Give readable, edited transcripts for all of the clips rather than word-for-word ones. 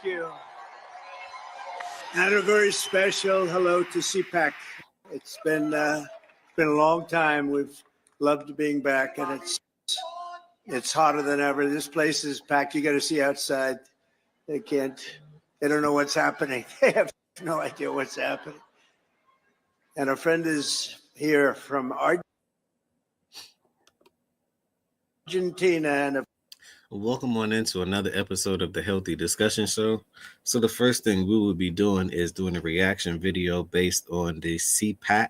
Thank you. And a very special hello to CPAC. It's been a long time. We've loved being back, and it's hotter than ever. This place is packed. You got to see outside. They don't know what's happening. They have no idea what's happening. And a friend is here from Argentina, and welcome on into another episode of the Healthy Discussion Show. So the first thing we will be doing is doing a reaction video based on the CPAC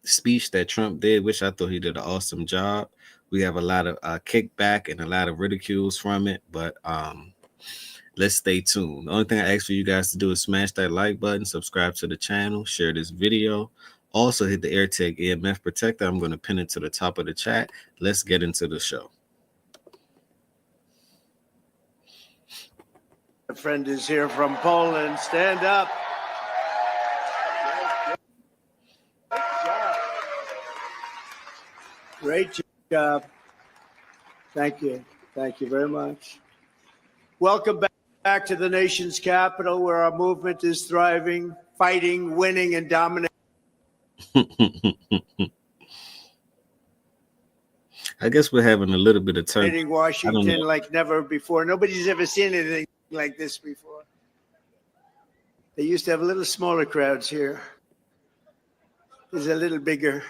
speech that Trump did, which I thought he did an awesome job. We have a lot of kickback and a lot of ridicules from it, but let's stay tuned. The only thing I ask for you guys to do is smash that like button, subscribe to the channel, share this video. Also hit the AirTag EMF protector. I'm going to pin it to the top of the chat. Let's get into the show. A friend is here from Poland. Stand up. Great job. Thank you. Thank you very much. Welcome back to the nation's capital, where our movement is thriving, fighting, winning, and dominating. I guess we're having a little bit of turn. Washington like never before. Nobody's ever seen anything like this before. They used to have a little smaller crowds here. There's a little bigger.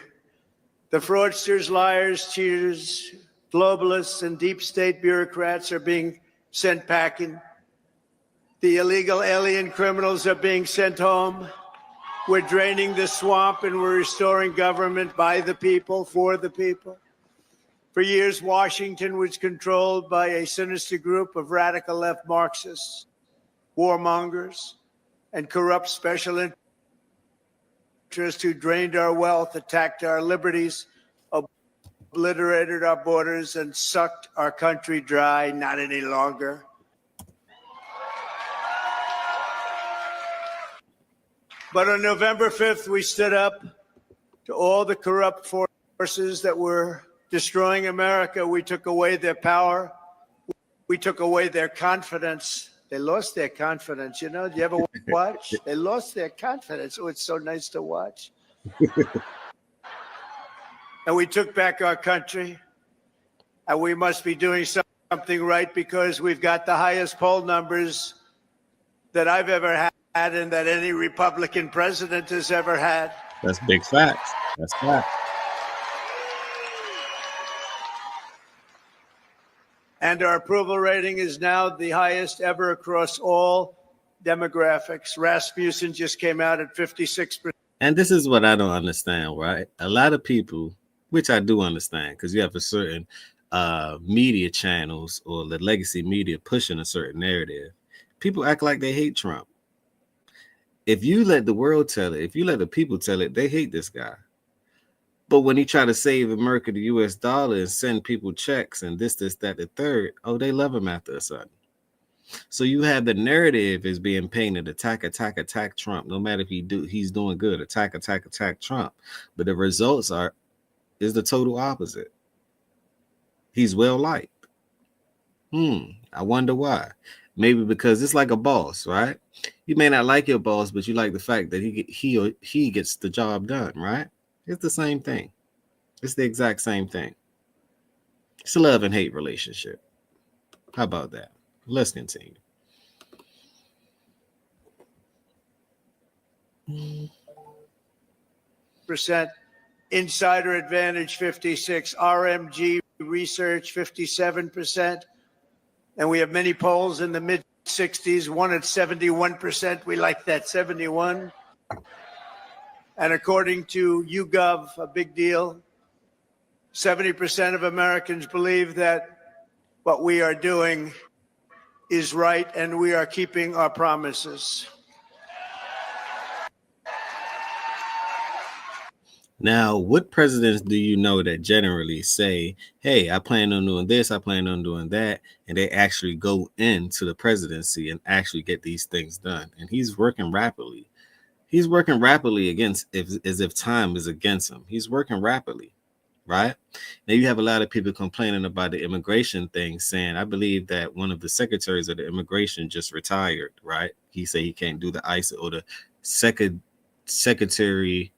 The fraudsters, liars, cheaters, globalists, and deep state bureaucrats are being sent packing. The illegal alien criminals are being sent home. We're draining the swamp, and we're restoring government by the people, for the people. For years, Washington was controlled by a sinister group of radical left Marxists, warmongers, and corrupt special interests who drained our wealth, attacked our liberties, obliterated our borders, and sucked our country dry. Not any longer. But on November 5th, we stood up to all the corrupt forces that were destroying America. We took away their power. We took away their confidence. They lost their confidence. You know, do you ever watch? They lost their confidence. Oh, it's so nice to watch. And we took back our country. And we must be doing something right, because we've got the highest poll numbers that I've ever had and that any Republican president has ever had. That's big facts. That's fact. And our approval rating is now the highest ever across all demographics. Rasmussen just came out at 56%. And this is what I don't understand, right? A lot of people, which I do understand, because you have a certain media channels or the legacy media pushing a certain narrative. People act like they hate Trump. If you let the world tell it, if you let the people tell it, they hate this guy. But when he try to save America, the US dollar, and send people checks and this, that, the third, oh, they love him after a sudden. So you have the narrative is being painted, attack Trump. No matter if he's doing good, attack Trump. But the results is the total opposite. He's well liked. I wonder why. Maybe because it's like a boss, right? You may not like your boss, but you like the fact that he gets the job done, right? It's the same thing. It's the exact same thing. It's a love and hate relationship. How about that? Let's continue. Percent Insider Advantage 56%, RMG Research 57%. And we have many polls in the mid-60s, one at 71%. We like that, 71. And according to YouGov, a big deal, 70% of Americans believe that what we are doing is right and we are keeping our promises. Now, what presidents do you know that generally say, hey, I plan on doing this, I plan on doing that, and they actually go into the presidency and actually get these things done? And he's working rapidly. He's working rapidly as if time is against him. He's working rapidly. right? Now you have a lot of people complaining about the immigration thing, saying, I believe that one of the secretaries of the immigration just retired, right? He said he can't do the ICE, or the secretary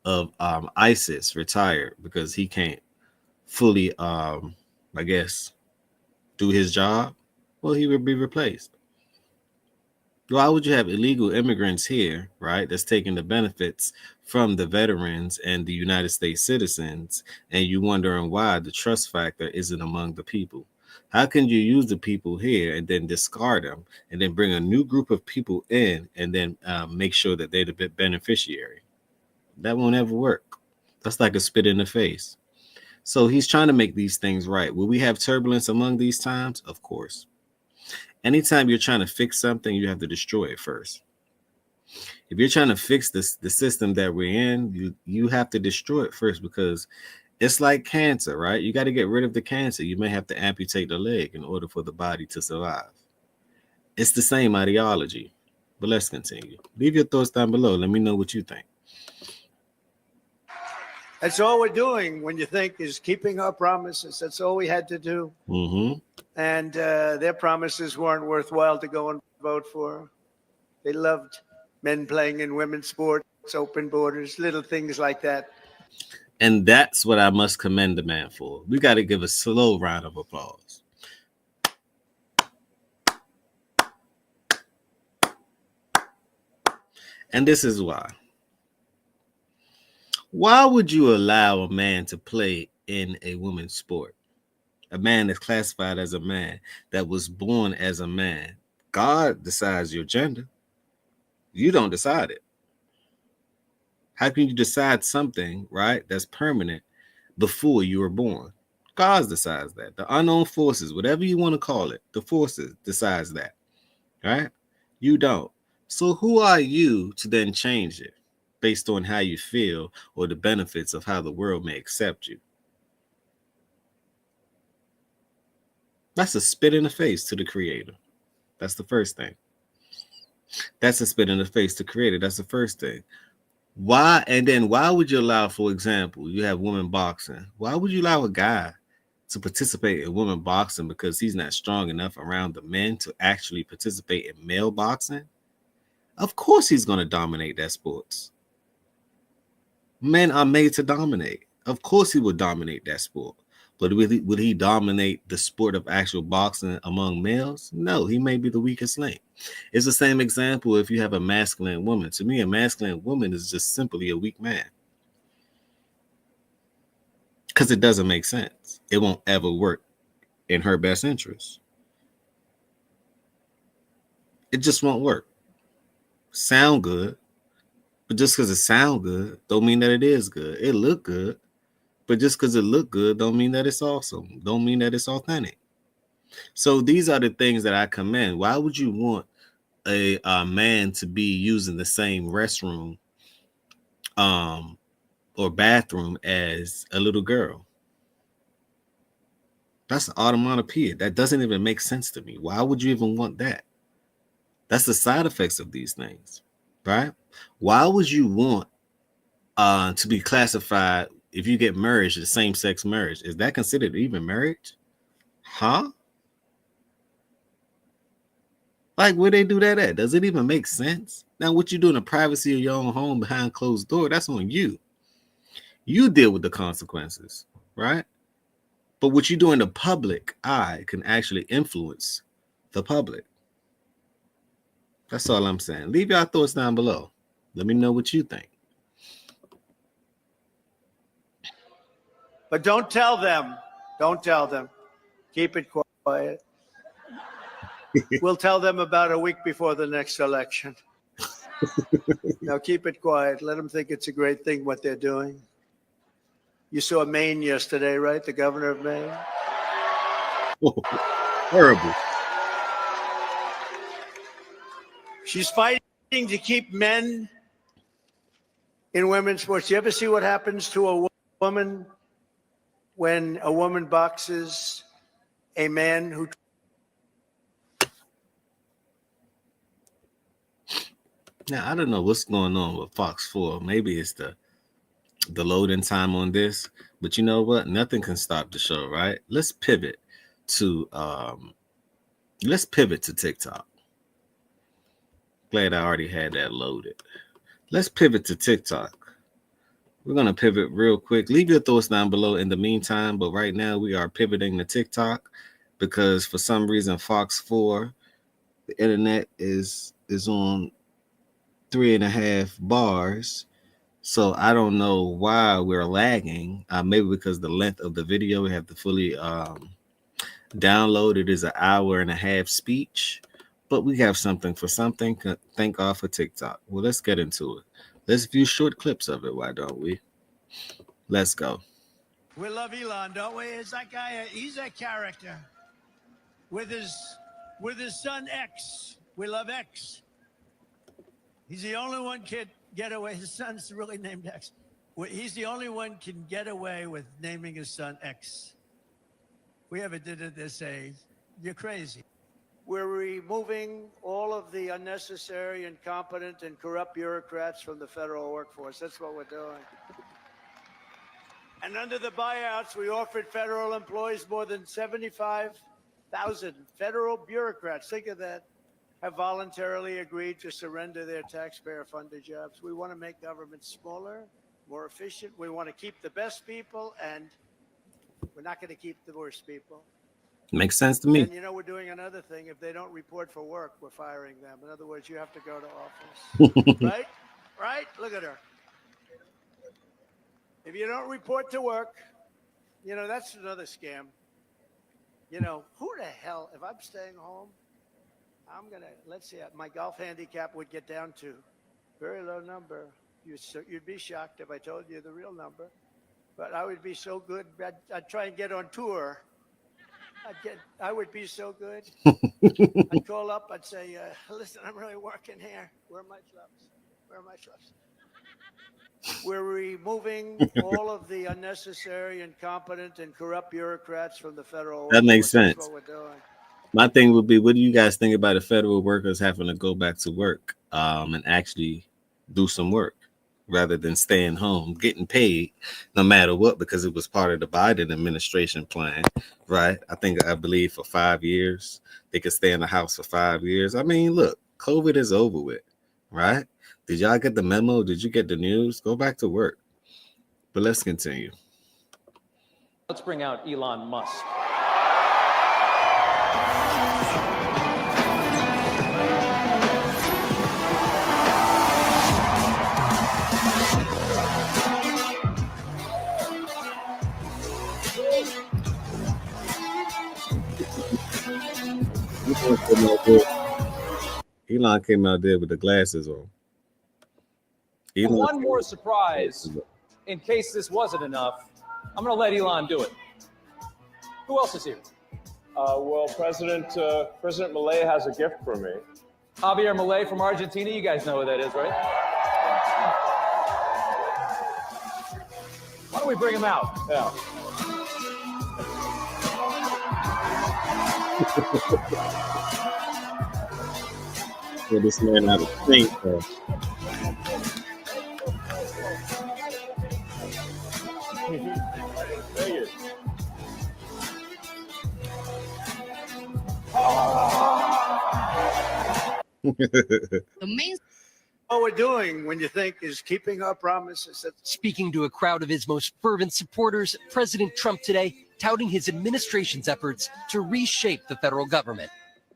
of ISIS retired because he can't fully, I guess, do his job. Well, he would be replaced. Why would you have illegal immigrants here, right? That's taking the benefits from the veterans and the United States citizens, and you wondering why the trust factor isn't among the people? How can you use the people here and then discard them, and then bring a new group of people in, and then make sure that they're the beneficiary? That won't ever work. That's like a spit in the face. So he's trying to make these things right. Will we have turbulence among these times? Of course. Anytime you're trying to fix something, you have to destroy it first. If you're trying to fix the system that we're in, you have to destroy it first, because it's like cancer, right? You got to get rid of the cancer. You may have to amputate the leg in order for the body to survive. It's the same ideology. But let's continue. Leave your thoughts down below. Let me know what you think. That's all we're doing, when you think, is keeping our promises. That's all we had to do. Mm-hmm. And their promises weren't worthwhile to go and vote for. They loved men playing in women's sports, open borders, little things like that. And that's what I must commend the man for. We got to give a slow round of applause. And this is why. Why would you allow a man to play in a women's sport? A man that's classified as a man, that was born as a man. God decides your gender. You don't decide it. How can you decide something, right, that's permanent before you were born? God decides that. The unknown forces, whatever you want to call it, the forces decides that, right? You don't. So who are you to then change it based on how you feel or the benefits of how the world may accept you? That's a spit in the face to the creator. That's the first thing. That's a spit in the face to creator. That's the first thing. Why? And then why would you allow, for example, you have women boxing. Why would you allow a guy to participate in women boxing because he's not strong enough around the men to actually participate in male boxing? Of course he's going to dominate that sports. Men are made to dominate. Of course he would dominate that sport. But would he dominate the sport of actual boxing among males? No, he may be the weakest link. It's the same example if you have a masculine woman. To me, a masculine woman is just simply a weak man. Because it doesn't make sense. It won't ever work in her best interest. It just won't work. Sound good, but just because it sound good don't mean that it is good. It look good, but just because it look good don't mean that it's awesome. Don't mean that it's authentic. So these are the things that I commend. Why would you want a man to be using the same restroom or bathroom as a little girl? That's an onomatopoeia. That doesn't even make sense to me. Why would you even want that? That's the side effects of these things, right? Why would you want to be classified, if you get married, the same-sex marriage? Is that considered even marriage? Huh? Like, where they do that at? Does it even make sense? Now, what you do in the privacy of your own home behind closed door, that's on you. You deal with the consequences, right? But what you do in the public eye can actually influence the public. That's all I'm saying. Leave your thoughts down below. Let me know what you think. But don't tell them. Don't tell them. Keep it quiet. We'll tell them about a week before the next election. Now keep it quiet. Let them think it's a great thing what they're doing. You saw Maine yesterday, right? The governor of Maine. Oh, horrible. She's fighting to keep men in women's sports. You ever see what happens to a woman when a woman boxes a man who... Now, I don't know what's going on with Fox 4. Maybe it's the the loading time on this. But you know what? Nothing can stop the show, right? Let's pivot to TikTok. Glad I already had that loaded. Let's pivot to TikTok. We're going to pivot real quick. Leave your thoughts down below in the meantime. But right now we are pivoting to TikTok because for some reason Fox 4, the internet is on 3.5 bars. So I don't know why we're lagging. Maybe because the length of the video, we have to fully download. It is an 1.5-hour speech. But we have something for something. Thank God for TikTok. Well, let's get into it. Let's view short clips of it. Why don't we? Let's go. We love Elon, don't we? Is that guy? He's a character. With his son X, we love X. He's the only one can get away. His son's really named X. He's the only one can get away with naming his son X. We ever did it this age. You're crazy. We're removing all of the unnecessary, incompetent, and corrupt bureaucrats from the federal workforce. That's what we're doing. And under the buyouts, we offered federal employees more than 75,000 federal bureaucrats. Think of that. Have voluntarily agreed to surrender their taxpayer-funded jobs. We want to make government smaller, more efficient. We want to keep the best people, and we're not going to keep the worst people. Makes sense to me. And, you know, we're doing another thing. If they don't report for work, we're firing them. In other words, you have to go to office. Right? Right? Look at her. If you don't report to work, you know, that's another scam. You know, who the hell, if I'm staying home, I'm going to, let's see, my golf handicap would get down to very low number. You'd be shocked if I told you the real number. But I would be so good, I'd try and get on tour. I would be so good. I'd call up, I'd say, listen, I'm really working here. Where are my clubs? Where are my clubs? We're removing all of the unnecessary, incompetent, and corrupt bureaucrats from the federal workforce. That makes sense. That's what we're doing. My thing would be, what do you guys think about the federal workers having to go back to work and actually do some work rather than staying home, getting paid no matter what, because it was part of the Biden administration plan, right? I believe for 5 years, they could stay in the house for 5 years. I mean, look, COVID is over with, right? Did y'all get the memo? Did you get the news? Go back to work. But let's continue. Let's bring out Elon Musk. Elon came out there with the glasses on. One more surprise, in case this wasn't enough, I'm going to let Elon do it. Who else is here? Well, President Milei has a gift for me. Javier Milei from Argentina. You guys know who that is, right? Why don't we bring him out? Yeah. Well, this man had a think. Thank you. The main What we're doing, when you think, is keeping our promises. Speaking to a crowd of his most fervent supporters, President Trump today touting his administration's efforts to reshape the federal government.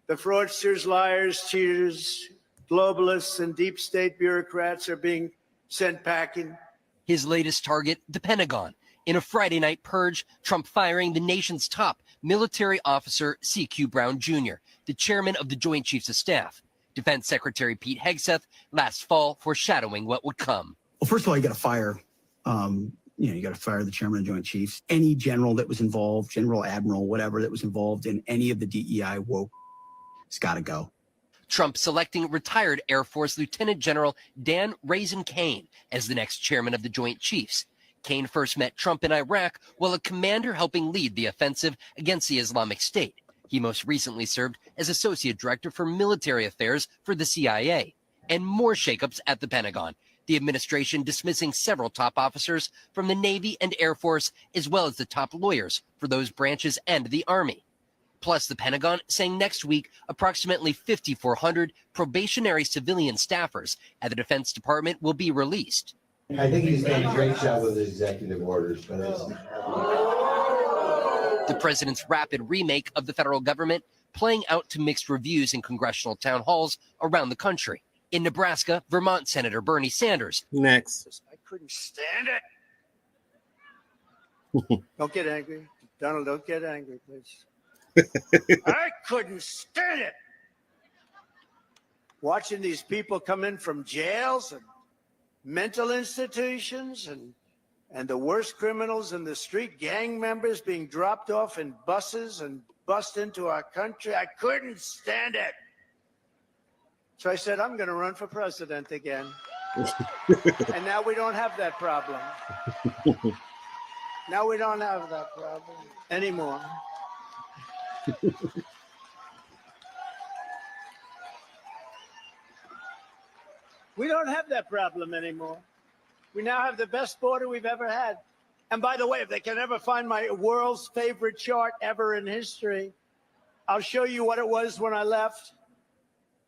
The fraudsters, liars, cheaters, globalists, and deep state bureaucrats are being sent packing. His latest target, the Pentagon. In a Friday night purge, Trump firing the nation's top military officer, C.Q. Brown Jr., the chairman of the Joint Chiefs of Staff. Defense Secretary Pete Hegseth last fall foreshadowing what would come. Well, first of all, you got to fire, you got to fire the chairman of the Joint Chiefs. Any general that was involved, general, admiral, whatever that was involved in any of the DEI woke, it's got to go. Trump selecting retired Air Force Lieutenant General Dan Raisin Kane as the next chairman of the Joint Chiefs. Kane first met Trump in Iraq while a commander helping lead the offensive against the Islamic State. He most recently served as Associate Director for Military Affairs for the CIA. And more shakeups at the Pentagon. The administration dismissing several top officers from the Navy and Air Force, as well as the top lawyers for those branches and the Army. Plus, the Pentagon saying next week approximately 5,400 probationary civilian staffers at the Defense Department will be released. I think he's done a great job with his executive orders, but The president's rapid remake of the federal government playing out to mixed reviews in congressional town halls around the country. In Nebraska, Vermont Senator Bernie Sanders. Next. I couldn't stand it. Don't get angry. Donald, don't get angry, please. I couldn't stand it. Watching these people come in from jails and mental institutions and the worst criminals in the street, gang members being dropped off in buses and bust into our country. I couldn't stand it. So I said, I'm going to run for president again. And now we don't have that problem. Now we don't have that problem anymore. We don't have that problem anymore. We now have the best border we've ever had. And by the way, if they can ever find my world's favorite chart ever in history, I'll show you what it was when I left.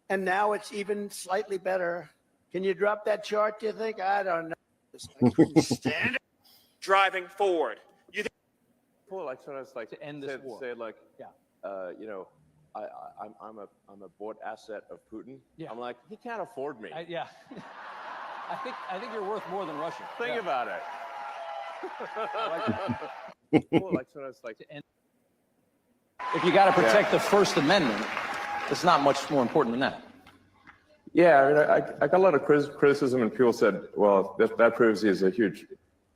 And now it's even slightly better. Can you drop that chart, do you think? I don't know. I couldn't stand it. Driving forward. You think Well, like sometimes like To end this war. say like, Yeah. you know, I'm a bought asset of Putin. Yeah. I'm like, he can't afford me. Yeah. I think you're worth more than Russia. Think Yeah. about it. Well, like sometimes like If you got to protect the First Amendment, it's not much more important than that. Yeah, I mean, I got a lot of criticism, and people said, well, that proves he's a huge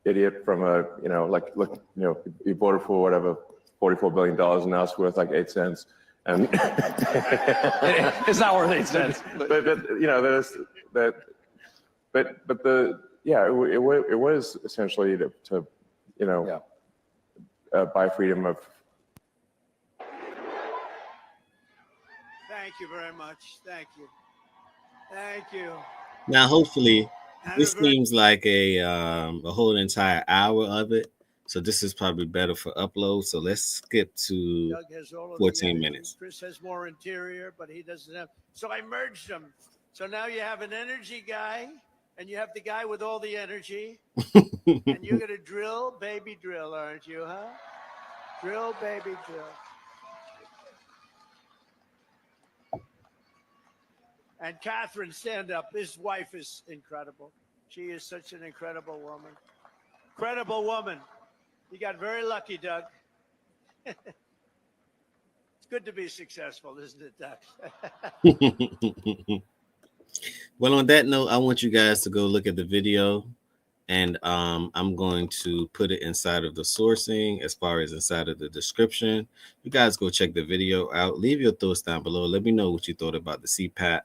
idiot from a, you know, like, look, you know, he voted for whatever, $44 billion, and now it's worth like 8 cents. And It's not worth 8 cents. but you know, there's that, but the, yeah, it was essentially to you know, buy freedom of. Thank you very much. Thank you. Thank you. Now, hopefully, this Have a great- seems like a whole entire hour of it. So this is probably better for upload. So let's skip to Doug has all of 14 the energy. minutes. Chris has more interior, but he doesn't have. So I merged them. So now you have an energy guy, and you have the guy with all the energy, and you're gonna drill, baby, drill, aren't you, huh? Drill, baby, drill. And Catherine, stand up. His wife is incredible. She is such an incredible woman. Incredible woman. You got very lucky, Doug. It's good to be successful, isn't it, Doug? Well, on that note, I want you guys to go look at the video, and I'm going to put it inside of the sourcing as far as inside of the description. You guys go check the video out. Leave your thoughts down below. Let me know what you thought about the CPAC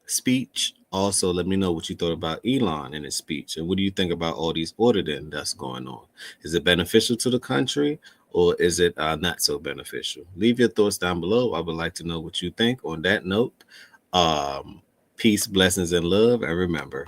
speech. Also, let me know what you thought about Elon in his speech, and what do you think about all these auditing that's going on? Is it beneficial to the country, or is it not so beneficial? Leave your thoughts down below. I would like to know what you think. On that note, peace, blessings, and love, and remember,